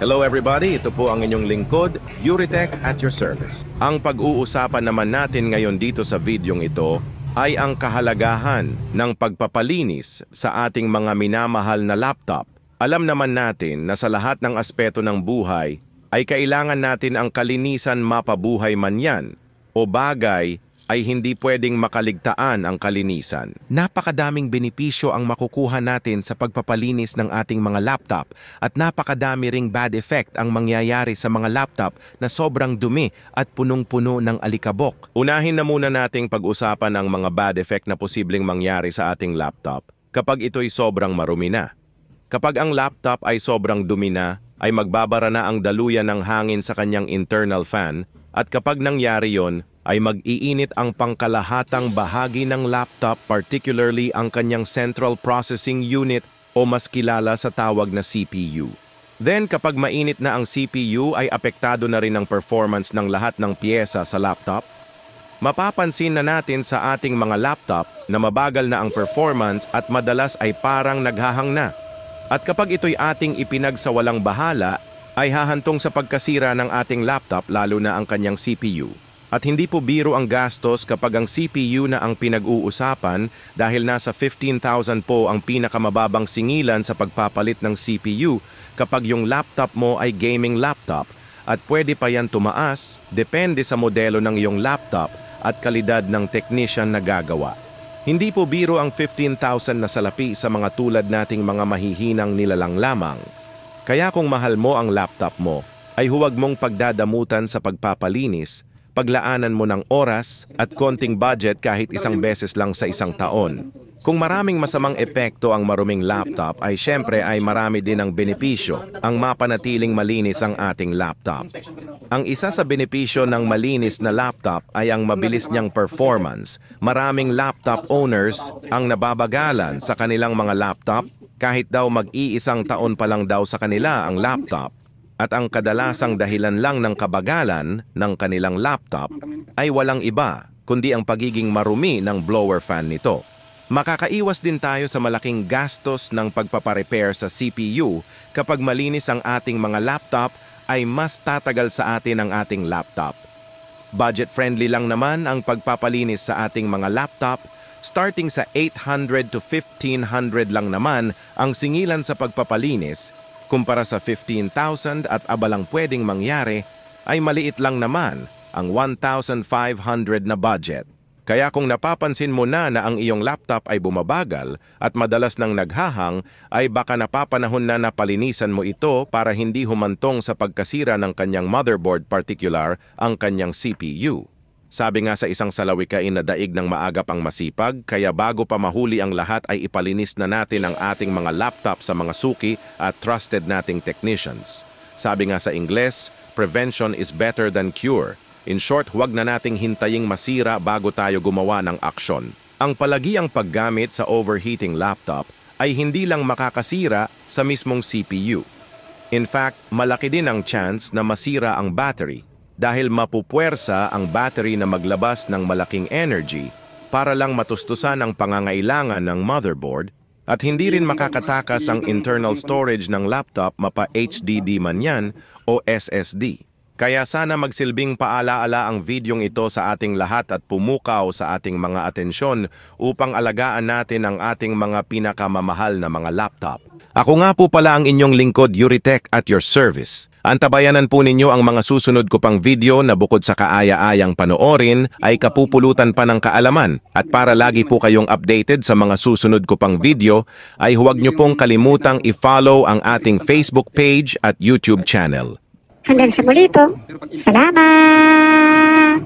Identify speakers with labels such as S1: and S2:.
S1: Hello everybody, ito po ang inyong lingkod, Yuritech at your service. Ang pag-uusapan naman natin ngayon dito sa videong ito ay ang kahalagahan ng pagpapalinis sa ating mga minamahal na laptop. Alam naman natin na sa lahat ng aspeto ng buhay ay kailangan natin ang kalinisan mapabuhay man yan o bagay ay hindi pwedeng makaligtaan ang kalinisan. Napakadaming benepisyo ang makukuha natin sa pagpapalinis ng ating mga laptop at napakadami ring bad effect ang mangyayari sa mga laptop na sobrang dumi at punong-puno ng alikabok. Unahin na muna nating pag-usapan ang mga bad effect na posibleng mangyari sa ating laptop kapag ito'y sobrang marumi na. Kapag ang laptop ay sobrang dumi na, ay magbabara na ang daluyan ng hangin sa kanyang internal fan at kapag nangyari yon, ay mag-iinit ang pangkalahatang bahagi ng laptop, particularly ang kanyang Central Processing Unit o mas kilala sa tawag na CPU. Then kapag mainit na ang CPU ay apektado na rin ang performance ng lahat ng piyesa sa laptop. Mapapansin na natin sa ating mga laptop na mabagal na ang performance at madalas ay parang naghahang na. At kapag ito'y ating ipinagsawalang bahala, ay hahantong sa pagkasira ng ating laptop lalo na ang kanyang CPU. At hindi po biro ang gastos kapag ang CPU na ang pinag-uusapan dahil nasa 15,000 po ang pinakamababang singilan sa pagpapalit ng CPU kapag yung laptop mo ay gaming laptop at pwede pa yan tumaas depende sa modelo ng iyong laptop at kalidad ng technician na gagawa. Hindi po biro ang 15,000 na salapi sa mga tulad nating mga mahihinang nilalang lamang. Kaya kung mahal mo ang laptop mo, ay huwag mong pagdadamutan sa pagpapalinis. Paglaanan mo ng oras at konting budget kahit isang beses lang sa isang taon. Kung maraming masamang epekto ang maruming laptop ay syempre ay marami din ang benepisyo ang mapanatiling malinis ang ating laptop. Ang isa sa benepisyo ng malinis na laptop ay ang mabilis niyang performance. Maraming laptop owners ang nababagalan sa kanilang mga laptop kahit daw mag-iisang taon pa lang daw sa kanila ang laptop. At ang kadalasang dahilan lang ng kabagalan ng kanilang laptop ay walang iba kundi ang pagiging marumi ng blower fan nito. Makakaiwas din tayo sa malaking gastos ng pagpaparepair sa CPU kapag malinis ang ating mga laptop ay mas tatagal sa atin ang ating laptop. Budget-friendly lang naman ang pagpapalinis sa ating mga laptop. Starting sa 800 to 1,500 lang naman ang singilan sa pagpapalinis. Kumpara sa 15,000 at abalang pwedeng mangyari, ay maliit lang naman ang 1,500 na budget. Kaya kung napapansin mo na ang iyong laptop ay bumabagal at madalas nang naghahang, ay baka napapanahon na napalinisan mo ito para hindi humantong sa pagkasira ng kanyang motherboard, particular ang kanyang CPU. Sabi nga sa isang salawikain na daig ng maagap ang masipag, kaya bago pa mahuli ang lahat ay ipalinis na natin ang ating mga laptop sa mga suki at trusted nating technicians. Sabi nga sa Ingles, prevention is better than cure. In short, huwag na nating hintaying masira bago tayo gumawa ng aksyon. Ang palagiang paggamit sa overheating laptop ay hindi lang makakasira sa mismong CPU. In fact, malaki din ang chance na masira ang battery. Dahil mapupuwersa ang battery na maglabas ng malaking energy para lang matustusan ang pangangailangan ng motherboard at hindi rin makakatakas ang internal storage ng laptop mapa HDD man yan o SSD. Kaya sana magsilbing paalaala ang videong ito sa ating lahat at pumukaw sa ating mga atensyon upang alagaan natin ang ating mga pinakamamahal na mga laptop. Ako nga po pala ang inyong lingkod, Yuritech at your service. Antabayanan po ninyo ang mga susunod ko pang video na bukod sa kaaya-ayang panoorin ay kapupulutan pa ng kaalaman. At para lagi po kayong updated sa mga susunod ko pang video ay huwag nyo pong kalimutang i-follow ang ating Facebook page at YouTube channel.
S2: Hanggang sa muli po. Salamat!